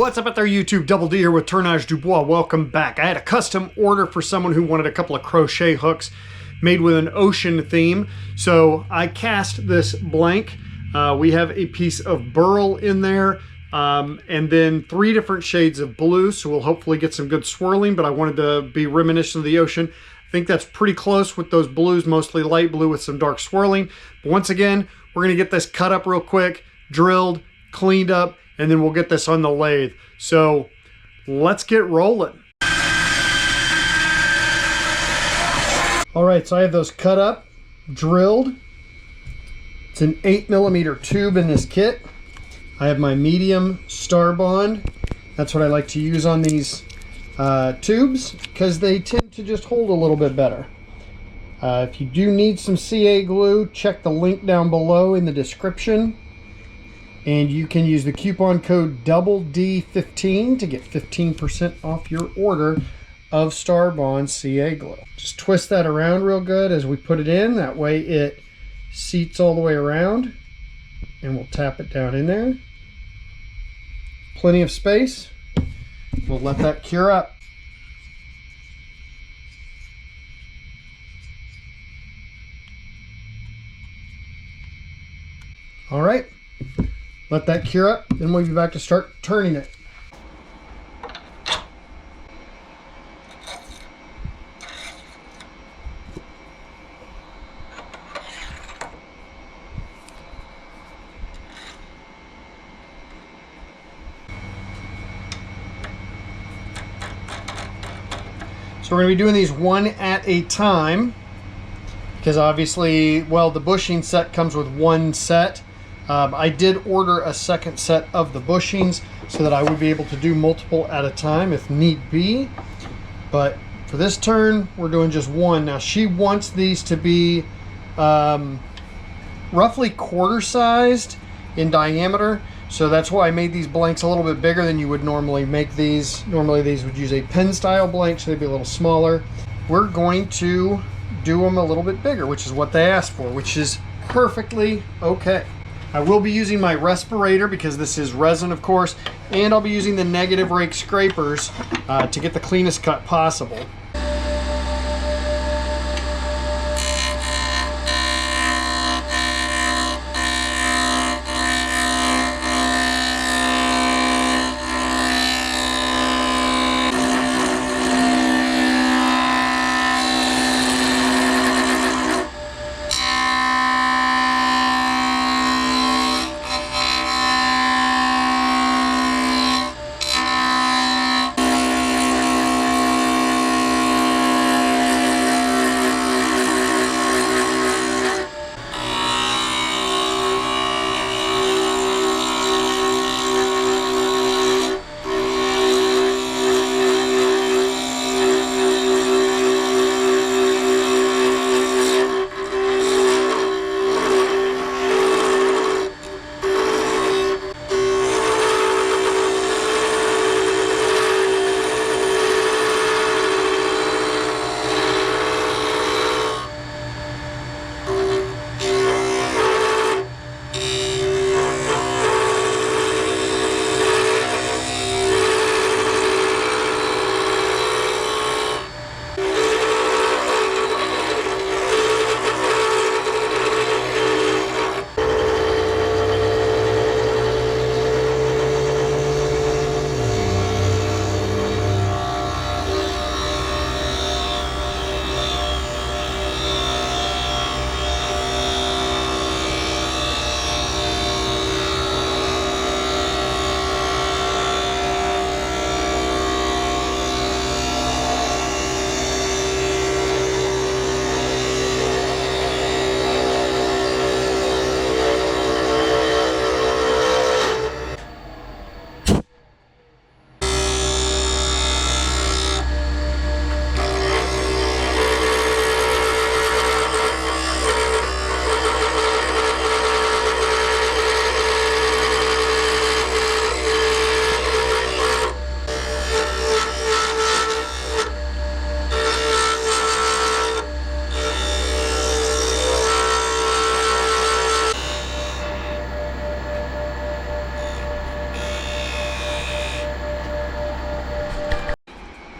What's up out there, YouTube? Double D here with Tournage Dubois. Welcome back. I had a custom order for someone who wanted a couple of crochet hooks made with an ocean theme. So I cast this blank. We have a piece of burl in there and then 3 different shades of blue. So we'll hopefully get some good swirling, but I wanted to be reminiscent of the ocean. I think that's pretty close with those blues, mostly light blue with some dark swirling. But once again, we're gonna get this cut up real quick, drilled, cleaned up, and then we'll get this on the lathe. So let's get rolling. All right, so I have those cut up, drilled. It's an 8mm tube in this kit. I have my medium star bond. That's what I like to use on these tubes because they tend to just hold a little bit better. If you do need some CA glue, check the link down below in the description. And you can use the coupon code DD15 to get 15% off your order of Star Bond CA glue. Just twist that around real good as we put it in. That way it seats all the way around. And we'll tap it down in there. Plenty of space. We'll let that cure up. All right. Let that cure up, then we'll be back to start turning it. So we're going to be doing these one at a time because obviously, well, the bushing set comes with one set. I did order a second set of the bushings so that I would be able to do multiple at a time if need be. But for this turn, we're doing just one. Now she wants these to be roughly quarter sized in diameter. So that's why I made these blanks a little bit bigger than you would normally make these. Normally these would use a pin style blank, so they'd be a little smaller. We're going to do them a little bit bigger, which is what they asked for, which is perfectly okay. I will be using my respirator because this is resin, of course, and I'll be using the negative rake scrapers to get the cleanest cut possible.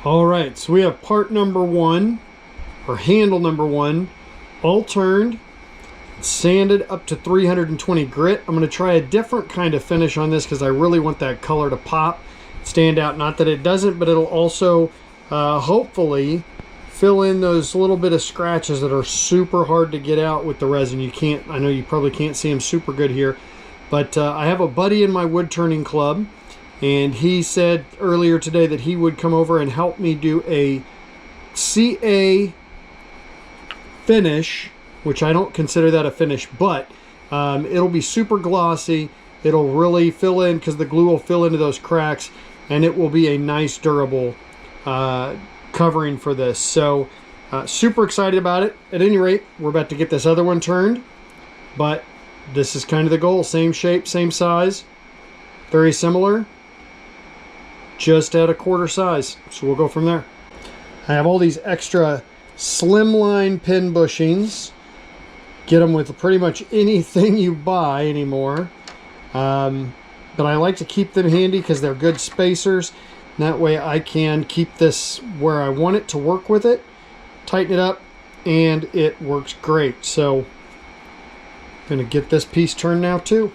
All right, so we have part number 1, or handle number 1, all turned, sanded up to 320 grit. I'm going to try a different kind of finish on this because I really want that color to pop, stand out. Not that it doesn't, but it'll also hopefully fill in those little bit of scratches that are super hard to get out with the resin. You can't, I know you probably can't see them super good here, but I have a buddy in my wood turning club, and he said earlier today that he would come over and help me do a CA finish, which I don't consider that a finish, but it'll be super glossy. It'll really fill in, because the glue will fill into those cracks, and it will be a nice durable covering for this. So super excited about it. At any rate, we're about to get this other one turned, but this is kind of the goal. Same shape, same size, very similar, just at a quarter size. So we'll go from there. I have all these extra slimline pin bushings. Get them with pretty much anything you buy anymore. But I like to keep them handy because they're good spacers. And that way I can keep this where I want it to work with it, tighten it up, and it works great. So I'm going to get this piece turned now too.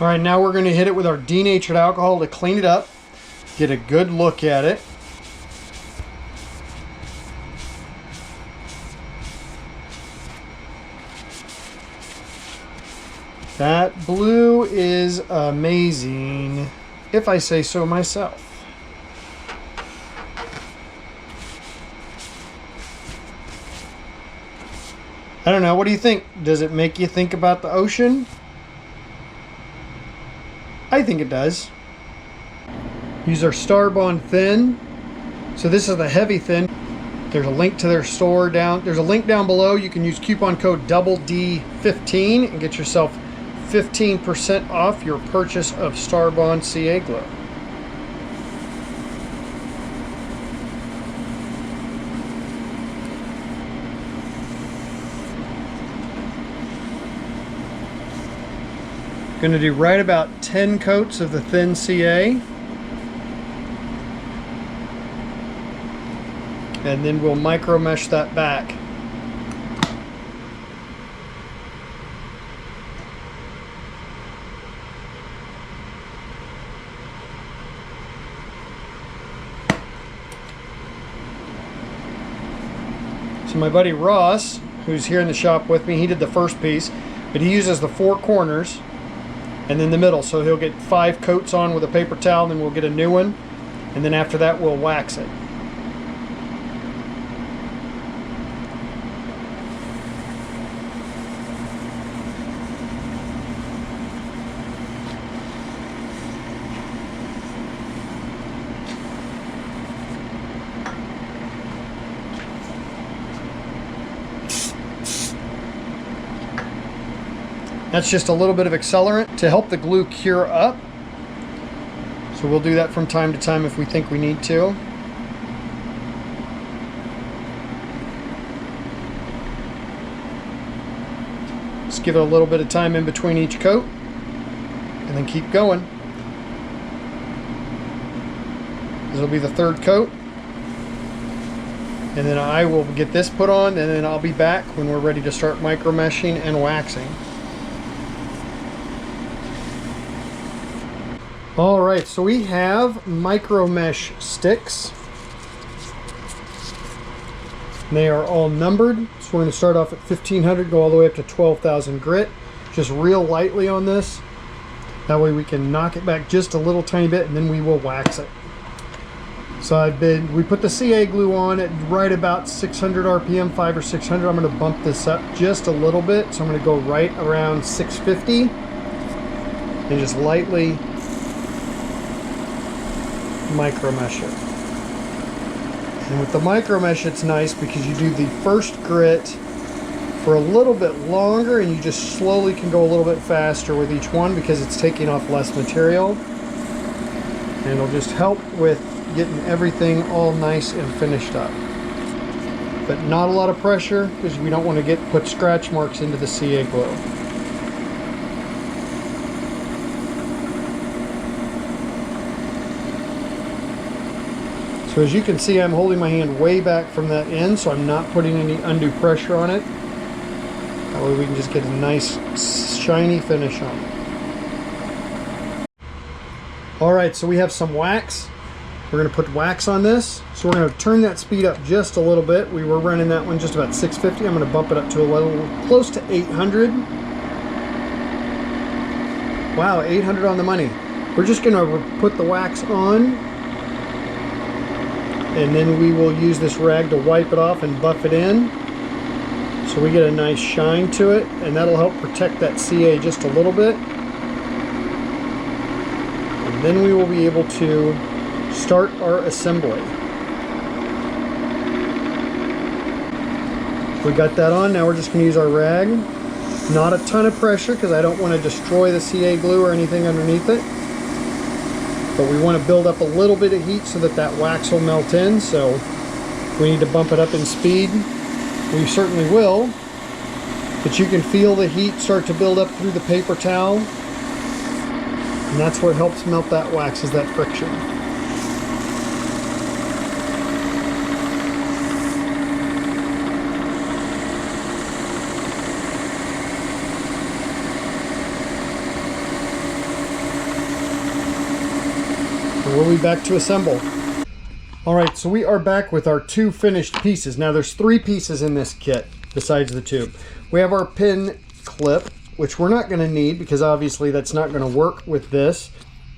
All right, now we're going to hit it with our denatured alcohol to clean it up, get a good look at it. That blue is amazing, if I say so myself. I don't know, what do you think? Does it make you think about the ocean? I think it does. Use our Starbond thin. So this is the heavy thin. There's a link to their store down. There's a link down below. You can use coupon code DD15 and get yourself 15% off your purchase of Starbond CA glue. Going to do right about 10 coats of the thin CA, and then we'll micro mesh that back. So my buddy Ross, who's here in the shop with me, he did the first piece, but he uses the 4 corners and then the middle, so he'll get 5 coats on with a paper towel, and then we'll get a new one, and then after that we'll wax it. That's just a little bit of accelerant to help the glue cure up. So we'll do that from time to time if we think we need to. Just give it a little bit of time in between each coat and then keep going. This will be the third coat. And then I will get this put on, and then I'll be back when we're ready to start micro meshing and waxing. Alright, so we have micro mesh sticks. They are all numbered, so we're going to start off at 1500, go all the way up to 12,000 grit. Just real lightly on this. That way we can knock it back just a little tiny bit, and then we will wax it. So we put the CA glue on at right about 600 RPM, 500 or 600. I'm going to bump this up just a little bit. So I'm going to go right around 650 and just lightly micro mesh it. And with the micro mesh, it's nice because you do the first grit for a little bit longer and you just slowly can go a little bit faster with each one because it's taking off less material. And it'll just help with getting everything all nice and finished up. But not a lot of pressure because we don't want to put scratch marks into the CA glue. So as you can see, I'm holding my hand way back from that end, so I'm not putting any undue pressure on it. That way we can just get a nice shiny finish on it. Alright, so we have some wax. We're going to put wax on this. So we're going to turn that speed up just a little bit. We were running that one just about 650. I'm going to bump it up to a little close to 800. Wow, 800 on the money. We're just going to put the wax on, and then we will use this rag to wipe it off and buff it in so we get a nice shine to it, and that'll help protect that CA just a little bit. And then we will be able to start our assembly. We got that on. Now we're just going to use our rag. Not a ton of pressure because I don't want to destroy the CA glue or anything underneath it. But we want to build up a little bit of heat so that that wax will melt in. So if we need to bump it up in speed, we certainly will. But you can feel the heat start to build up through the paper towel. And that's what helps melt that wax, is that friction. We'll be back to assemble. Alright, so we are back with our two finished pieces. Now there's three pieces in this kit besides the tube. We have our pin clip, which we're not going to need because obviously that's not going to work with this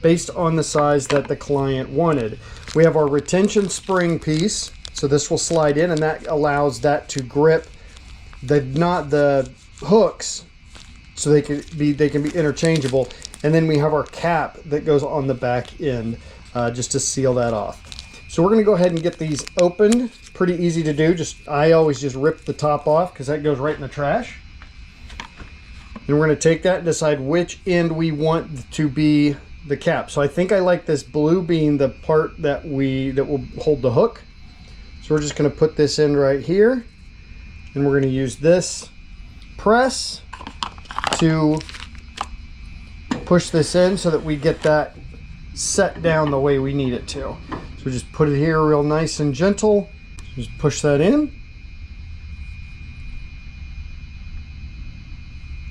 based on the size that the client wanted. We have our retention spring piece, so this will slide in and that allows that to grip the hooks so they can be interchangeable. And then we have our cap that goes on the back end. Just to seal that off. So we're going to go ahead and get these opened. Pretty easy to do. I always just rip the top off because that goes right in the trash. Then we're going to take that and decide which end we want to be the cap. So I think I like this blue being the part that will hold the hook. So we're just going to put this in right here, and we're going to use this press to push this in so that we get that set down the way we need it to. So we just put it here real nice and gentle. Just push that in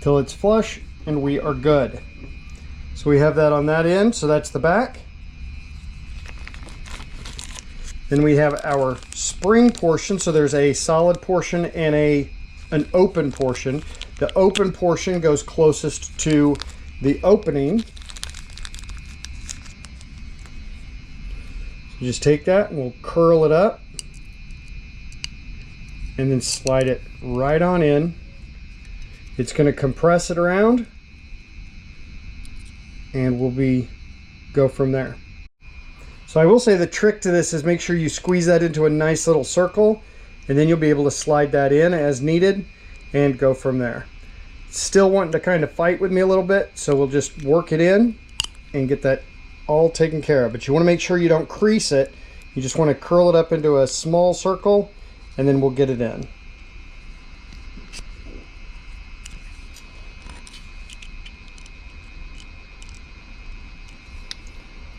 till it's flush and we are good. So we have that on that end, so that's the back. Then we have our spring portion, so there's a solid portion and an open portion. The open portion goes closest to the opening. You just take that and we'll curl it up and then slide it right on in. It's going to compress it around and we'll go from there. So I will say the trick to this is make sure you squeeze that into a nice little circle, and then you'll be able to slide that in as needed and go from there. still wanting to kind of fight with me a little bit, so we'll just work it in and get that all taken care of. But you want to make sure you don't crease it. You just want to curl it up into a small circle, and then we'll get it in.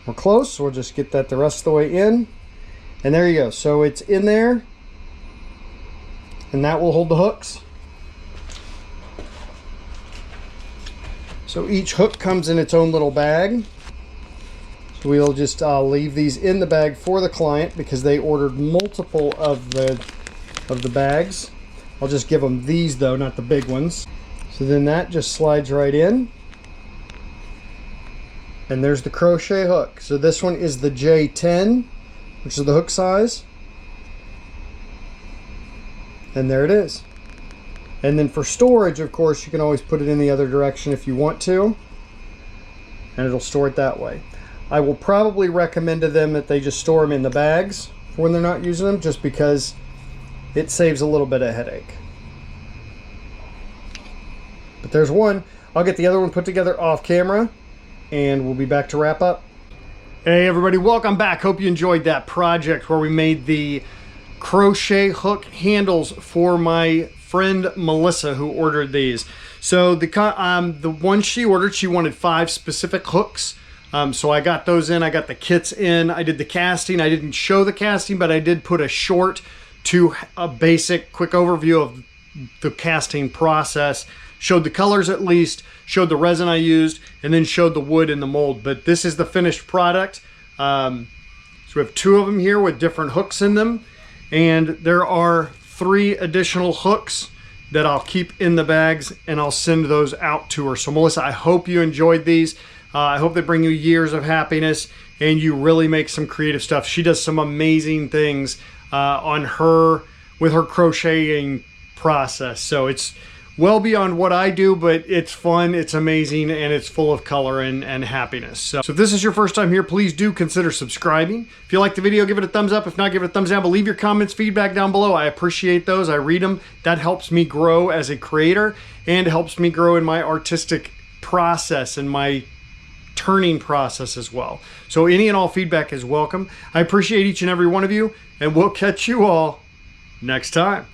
We're close, so we'll just get that the rest of the way in. And there you go. So it's in there, and that will hold the hooks. So each hook comes in its own little bag. So we'll just leave these in the bag for the client because they ordered multiple of the bags. I'll just give them these though, not the big ones. So then that just slides right in. And there's the crochet hook. So this one is the J10, which is the hook size. And there it is. And then for storage, of course, you can always put it in the other direction if you want to, and it'll store it that way. I will probably recommend to them that they just store them in the bags for when they're not using them, just because it saves a little bit of headache. But there's one. I'll get the other one put together off camera, and we'll be back to wrap up. Hey everybody, welcome back. Hope you enjoyed that project where we made the crochet hook handles for my friend Melissa, who ordered these. So the one she ordered, she wanted 5 specific hooks. So I got those in. I got the kits in. I did the casting. I didn't show the casting, but I did put a short to a basic quick overview of the casting process. Showed the colors at least, showed the resin I used, and then showed the wood in the mold. But this is the finished product. So we have 2 of them here with different hooks in them. And there are 3 additional hooks that I'll keep in the bags, and I'll send those out to her. So Melissa, I hope you enjoyed these. I hope they bring you years of happiness and you really make some creative stuff. She does some amazing things with her crocheting process. So it's well beyond what I do, but it's fun, it's amazing, and it's full of color and happiness. So if this is your first time here, please do consider subscribing. If you like the video, give it a thumbs up. If not, give it a thumbs down, but leave your comments, feedback down below. I appreciate those, I read them. That helps me grow as a creator and helps me grow in my artistic process and my turning process as well. So any and all feedback is welcome. I appreciate each and every one of you, and we'll catch you all next time.